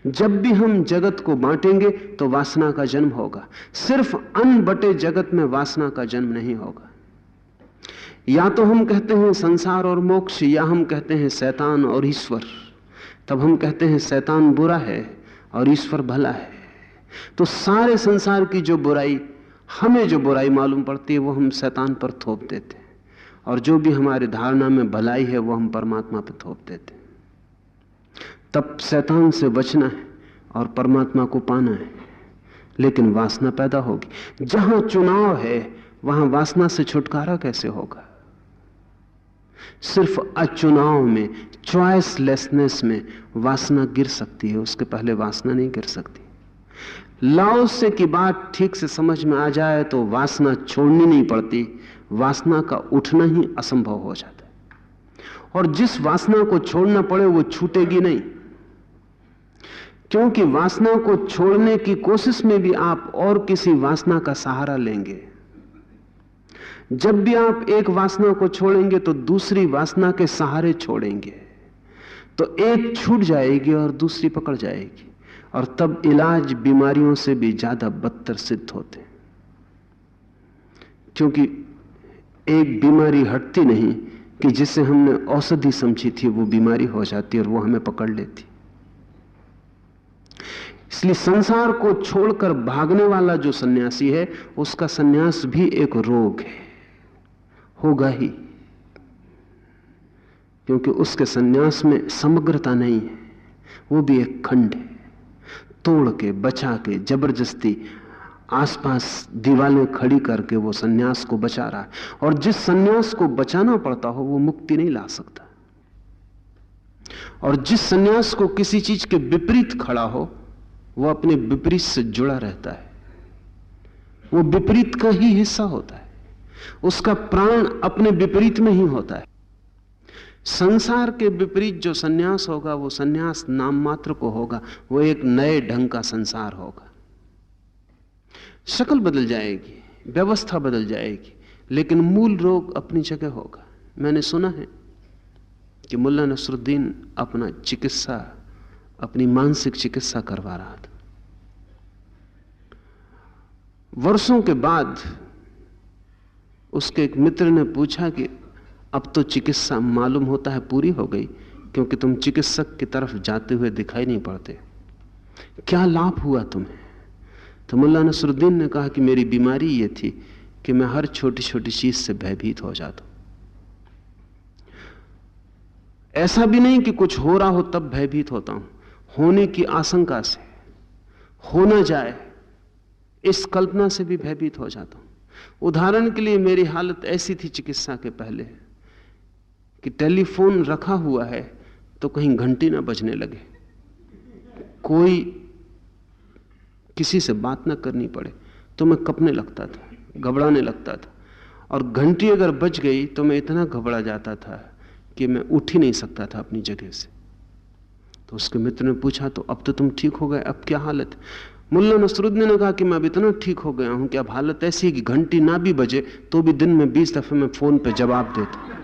जब भी हम जगत को बांटेंगे तो वासना का जन्म होगा। सिर्फ अन्न बटे जगत में वासना का जन्म नहीं होगा। या तो हम कहते हैं संसार और मोक्ष, या हम कहते हैं शैतान और ईश्वर। तब हम कहते हैं शैतान बुरा है और ईश्वर भला है। तो सारे संसार की जो बुराई, हमें जो बुराई मालूम पड़ती है, वो हम शैतान पर थोप देते हैं, और जो भी हमारी धारणा में भलाई है वो हम परमात्मा पर थोप देते हैं। तब शैतान से बचना है और परमात्मा को पाना है, लेकिन वासना पैदा होगी। जहां चुनाव है वहां वासना से छुटकारा कैसे होगा? सिर्फ अचुनाव में, चॉइसलेसनेस में वासना गिर सकती है, उसके पहले वासना नहीं गिर सकती। लाओ से की बात ठीक से समझ में आ जाए तो वासना छोड़नी नहीं पड़ती, वासना का उठना ही असंभव हो जाता है। और जिस वासना को छोड़ना पड़े वो छूटेगी नहीं, क्योंकि वासना को छोड़ने की कोशिश में भी आप और किसी वासना का सहारा लेंगे। जब भी आप एक वासना को छोड़ेंगे तो दूसरी वासना के सहारे छोड़ेंगे, तो एक छूट जाएगी और दूसरी पकड़ जाएगी, और तब इलाज बीमारियों से भी ज्यादा बदतर सिद्ध होते हैं। क्योंकि एक बीमारी हटती नहीं कि जिसे हमने औषधि समझी थी वो बीमारी हो जाती और वो हमें पकड़ लेती। इसलिए संसार को छोड़कर भागने वाला जो सन्यासी है, उसका सन्यास भी एक रोग है, होगा ही, क्योंकि उसके सन्यास में समग्रता नहीं है, वो भी एक खंड है। तोड़ के, बचा के, जबरदस्ती आसपास दीवारें खड़ी करके वो सन्यास को बचा रहा है, और जिस सन्यास को बचाना पड़ता हो वो मुक्ति नहीं ला सकता। और जिस सन्यास को किसी चीज के विपरीत खड़ा हो वो अपने विपरीत से जुड़ा रहता है, वो विपरीत का ही हिस्सा होता है, उसका प्राण अपने विपरीत में ही होता है। संसार के विपरीत जो सन्यास होगा वो सन्यास नाम मात्र को होगा, वो एक नए ढंग का संसार होगा। शक्ल बदल जाएगी, व्यवस्था बदल जाएगी, लेकिन मूल रोग अपनी जगह होगा। मैंने सुना है कि मुल्ला नसरुद्दीन अपना चिकित्सा, अपनी मानसिक चिकित्सा करवा रहा था। वर्षों के बाद उसके एक मित्र ने पूछा कि अब तो चिकित्सा मालूम होता है पूरी हो गई, क्योंकि तुम चिकित्सक की तरफ जाते हुए दिखाई नहीं पड़ते, क्या लाभ हुआ तुम्हें? तो मुल्ला नसरुद्दीन ने कहा कि मेरी बीमारी ये थी कि मैं हर छोटी छोटी चीज से भयभीत हो जाता हूं। ऐसा भी नहीं कि कुछ हो रहा हो तब भयभीत होता हूं, होने की आशंका से, हो ना जाए इस कल्पना से भी भयभीत हो जाता हूं। उदाहरण के लिए मेरी हालत ऐसी थी चिकित्सा के पहले कि टेलीफोन रखा हुआ है तो कहीं घंटी ना बजने लगे, कोई किसी से बात ना करनी पड़े तो मैं कंपने लगता था, घबराने लगता था, और घंटी अगर बज गई तो मैं इतना घबरा जाता था कि मैं उठ ही नहीं सकता था अपनी जगह से। तो उसके मित्र ने पूछा तो अब तो तुम ठीक हो गए, अब क्या हालत है? मुल्ला नसरुद्दीन ने कहा कि मैं अब इतना ठीक हो गया हूं कि अब हालत ऐसी है कि घंटी ना भी बजे तो भी दिन में 20 दफे मैं फोन पे जवाब देता।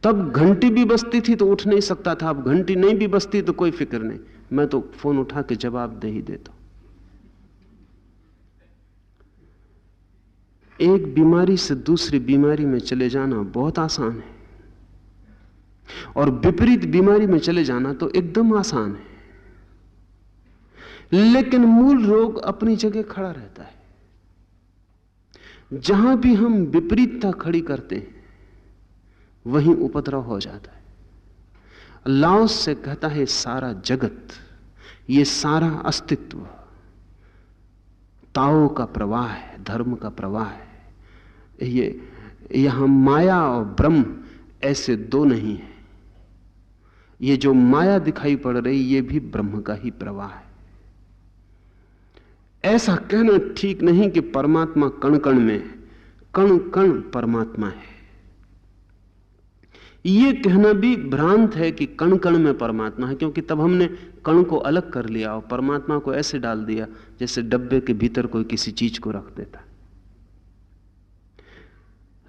तब घंटी भी बजती थी तो उठ नहीं सकता था, अब घंटी नहीं भी बजती तो कोई फिक्र नहीं, मैं तो फोन उठा के जवाब दे ही देता। एक बीमारी से दूसरी बीमारी में चले जाना बहुत आसान है, और विपरीत बीमारी में चले जाना तो एकदम आसान है, लेकिन मूल रोग अपनी जगह खड़ा रहता है। जहां भी हम विपरीतता खड़ी करते हैं वहीं उपद्रव हो जाता है। लाओस से कहता है सारा जगत, ये सारा अस्तित्व ताओ का प्रवाह है, धर्म का प्रवाह है। ये यहां माया और ब्रह्म ऐसे दो नहीं है, ये जो माया दिखाई पड़ रही ये भी ब्रह्म का ही प्रवाह है। ऐसा कहना ठीक नहीं कि परमात्मा कण कण में, कण कण परमात्मा है। यह कहना भी भ्रांत है कि कण कण में परमात्मा है, क्योंकि तब हमने कण को अलग कर लिया और परमात्मा को ऐसे डाल दिया जैसे डब्बे के भीतर कोई किसी चीज को रख देता।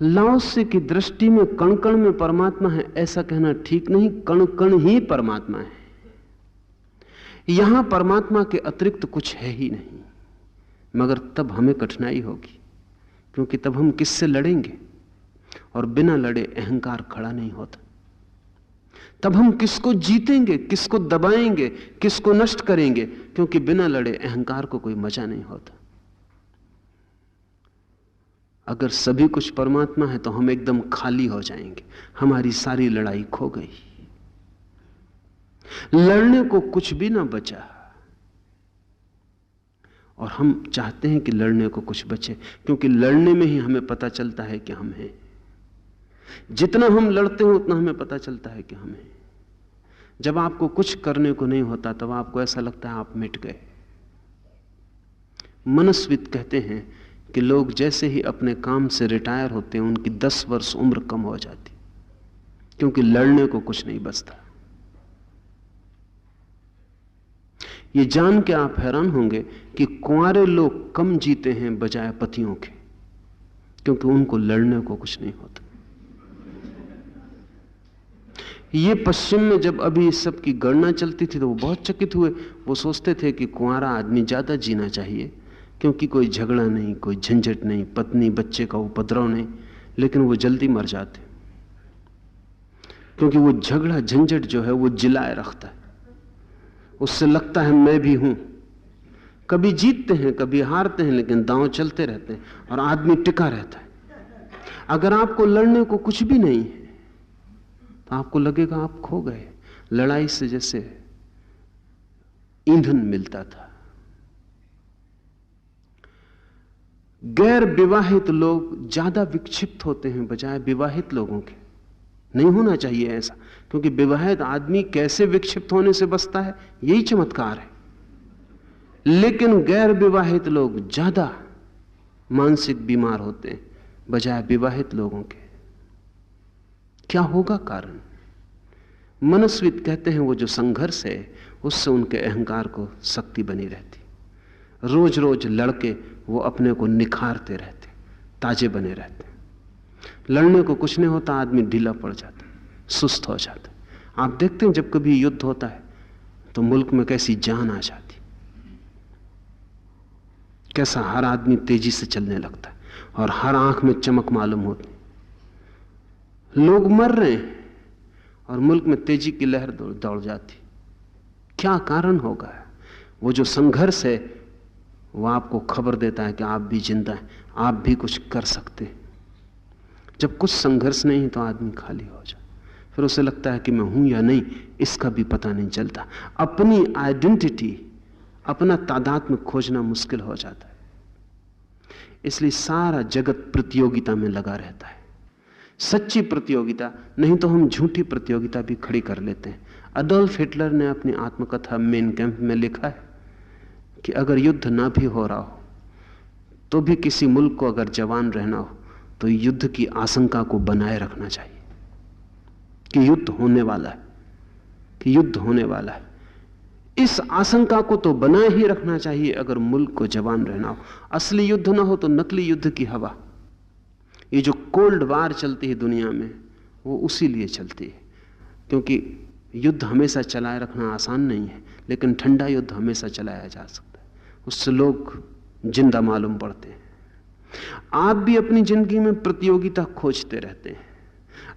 लाओसे की दृष्टि में कण कण में परमात्मा है ऐसा कहना ठीक नहीं। कण कण ही परमात्मा है। यहां परमात्मा के अतिरिक्त कुछ है ही नहीं। मगर तब हमें कठिनाई होगी, क्योंकि तब हम किससे लड़ेंगे? और बिना लड़े अहंकार खड़ा नहीं होता। तब हम किसको जीतेंगे, किसको दबाएंगे, किसको नष्ट करेंगे? क्योंकि बिना लड़े अहंकार को कोई मजा नहीं होता। अगर सभी कुछ परमात्मा है तो हम एकदम खाली हो जाएंगे, हमारी सारी लड़ाई खो गई, लड़ने को कुछ भी ना बचा। और हम चाहते हैं कि लड़ने को कुछ बचे, क्योंकि लड़ने में ही हमें पता चलता है कि हम हैं। जितना हम लड़ते हैं उतना हमें पता चलता है कि हम हैं। जब आपको कुछ करने को नहीं होता तब आपको ऐसा लगता है आप मिट गए। मनस्विद कहते हैं कि लोग जैसे ही अपने काम से रिटायर होते हैं उनकी 10 वर्ष उम्र कम हो जाती, क्योंकि लड़ने को कुछ नहीं बचता। ये जान के आप हैरान होंगे कि कुंवारे लोग कम जीते हैं बजाय पतियों के, क्योंकि उनको लड़ने को कुछ नहीं होता। ये पश्चिम में जब अभी इस सब की गणना चलती थी तो वो बहुत चकित हुए। वो सोचते थे कि कुंवारा आदमी ज्यादा जीना चाहिए, क्योंकि कोई झगड़ा नहीं, कोई झंझट नहीं, पत्नी बच्चे का उपद्रव नहीं। लेकिन वो जल्दी मर जाते, क्योंकि वो झगड़ा झंझट जो है वो जिलाए रखता है। उससे लगता है मैं भी हूं। कभी जीतते हैं कभी हारते हैं, लेकिन दांव चलते रहते हैं और आदमी टिका रहता है। अगर आपको लड़ने को कुछ भी नहीं है तो आपको लगेगा आप खो गए। लड़ाई से जैसे ईंधन मिलता था। गैर विवाहित लोग ज्यादा विक्षिप्त होते हैं बजाय विवाहित लोगों के। नहीं होना चाहिए ऐसा, क्योंकि विवाहित आदमी कैसे विक्षिप्त होने से बचता है यही चमत्कार है। लेकिन गैर विवाहित लोग ज्यादा मानसिक बीमार होते हैं बजाय विवाहित लोगों के। क्या होगा कारण? मनस्विद कहते हैं वो जो संघर्ष है उससे उनके अहंकार को शक्ति बनी रहती। रोज रोज लड़के वो अपने को निखारते रहते, ताजे बने रहते। लड़ने को कुछ नहीं होता, आदमी ढीला पड़ जाता, सुस्त हो जाता। आप देखते हैं जब कभी युद्ध होता है तो मुल्क में कैसी जान आ जाती, कैसा हर आदमी तेजी से चलने लगता है और हर आंख में चमक मालूम होती। लोग मर रहे हैं और मुल्क में तेजी की लहर दौड़ जाती। क्या कारण होगा? वो जो संघर्ष है वो आपको खबर देता है कि आप भी जिंदा हैं, आप भी कुछ कर सकते हैं। जब कुछ संघर्ष नहीं तो आदमी खाली हो जाए, फिर उसे लगता है कि मैं हूं या नहीं इसका भी पता नहीं चलता। अपनी आइडेंटिटी, अपना तादात्म्य खोजना मुश्किल हो जाता है। इसलिए सारा जगत प्रतियोगिता में लगा रहता है। सच्ची प्रतियोगिता नहीं तो हम झूठी प्रतियोगिता भी खड़ी कर लेते हैं। अडोल्फ हिटलर ने अपनी आत्मकथा मेन कैंप में लिखा है कि अगर युद्ध ना भी हो रहा हो तो भी किसी मुल्क को अगर जवान रहना हो तो युद्ध की आशंका को बनाए रखना चाहिए कि युद्ध होने वाला है, कि युद्ध होने वाला है। इस आशंका को तो बनाए ही रखना चाहिए अगर मुल्क को जवान रहना हो। असली युद्ध ना हो तो नकली युद्ध की हवा। ये जो कोल्ड वार चलती है दुनिया में वो उसी लिए चलती है, क्योंकि युद्ध हमेशा चलाए रखना आसान नहीं है, लेकिन ठंडा युद्ध हमेशा चलाया जा सकता है। उससे लोग जिंदा मालूम पड़ते हैं। आप भी अपनी जिंदगी में प्रतियोगिता खोजते रहते हैं।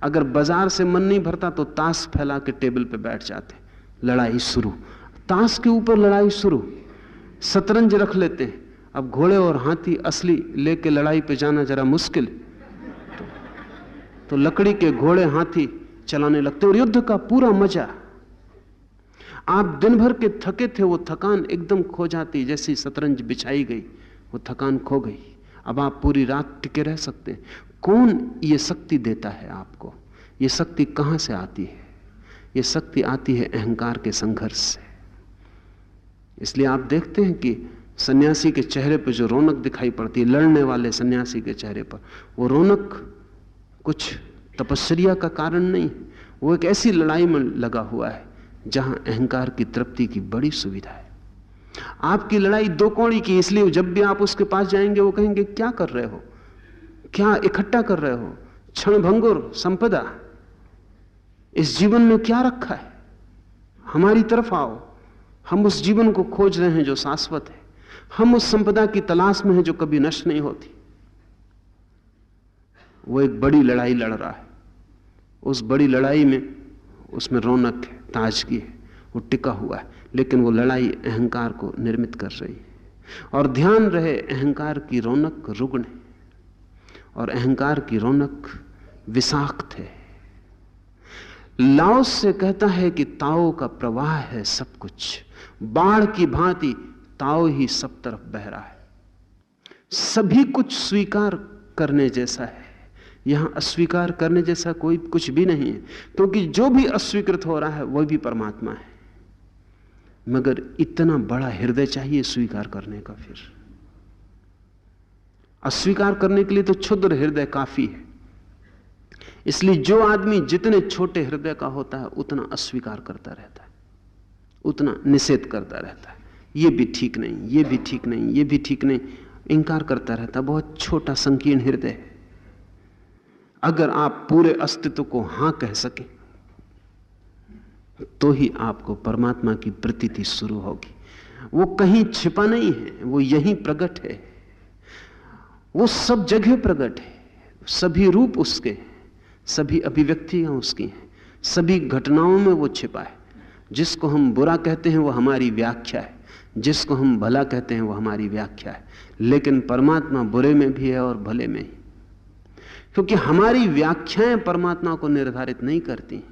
अगर बाजार से मन नहीं भरता तो ताश फैला के टेबल पे बैठ जाते, लड़ाई शुरू। ताश के ऊपर लड़ाई शुरू। शतरंज रख लेते हैं। अब घोड़े और हाथी असली लेके लड़ाई पे जाना जरा मुश्किल, तो लकड़ी के घोड़े हाथी चलाने लगते और युद्ध का पूरा मजा। आप दिन भर के थके थे, वो थकान एकदम खो जाती। जैसी शतरंज बिछाई गई वो थकान खो गई। अब आप पूरी रात टिके रह सकते हैं। कौन ये शक्ति देता है आपको? ये शक्ति कहां से आती है? ये शक्ति आती है अहंकार के संघर्ष से। इसलिए आप देखते हैं कि सन्यासी के चेहरे पर जो रौनक दिखाई पड़ती है, लड़ने वाले सन्यासी के चेहरे पर, वो रौनक कुछ तपस्या का कारण नहीं, वो एक ऐसी लड़ाई में लगा हुआ है जहां अहंकार की तृप्ति की बड़ी सुविधा है। आपकी लड़ाई दो कौड़ी की, इसलिए जब भी आप उसके पास जाएंगे वो कहेंगे क्या कर रहे हो, क्या इकट्ठा कर रहे हो? क्षणभंगुर संपदा। इस जीवन में क्या रखा है? हमारी तरफ आओ। हम उस जीवन को खोज रहे हैं जो शाश्वत है। हम उस संपदा की तलाश में हैं जो कभी नष्ट नहीं होती। वो एक बड़ी लड़ाई लड़ रहा है। उस बड़ी लड़ाई में उसमें रौनक है, ताजगी है, वो टिका हुआ है, लेकिन वो लड़ाई अहंकार को निर्मित कर रही है। और ध्यान रहे, अहंकार की रौनक रुग्ण है और अहंकार की रौनक विषाक्त है। लाओस से कहता है कि ताओ का प्रवाह है सब कुछ, बाढ़ की भांति ताओ ही सब तरफ बह रहा है। सभी कुछ स्वीकार करने जैसा है, यहां अस्वीकार करने जैसा कोई कुछ भी नहीं है, क्योंकि जो भी अस्वीकृत हो रहा है वह भी परमात्मा है। मगर इतना बड़ा हृदय चाहिए स्वीकार करने का। फिर अस्वीकार करने के लिए तो क्षुद्र हृदय काफी है। इसलिए जो आदमी जितने छोटे हृदय का होता है उतना अस्वीकार करता रहता है, उतना निषेध करता रहता है। ये भी ठीक नहीं, ये भी ठीक नहीं, ये भी ठीक नहीं, इंकार करता रहता है। बहुत छोटा संकीर्ण हृदय है। अगर आप पूरे अस्तित्व को हां कह सके तो ही आपको परमात्मा की प्रतीति शुरू होगी। वो कहीं छिपा नहीं है, वो यहीं प्रकट है। वो सब जगह प्रकट है। सभी रूप उसके हैं, सभी अभिव्यक्तियां उसकी हैं, सभी घटनाओं में वो छिपा है। जिसको हम बुरा कहते हैं वो हमारी व्याख्या है, जिसको हम भला कहते हैं वो हमारी व्याख्या है। लेकिन परमात्मा बुरे में भी है और भले में ही, क्योंकि हमारी व्याख्याएं परमात्मा को निर्धारित नहीं करती।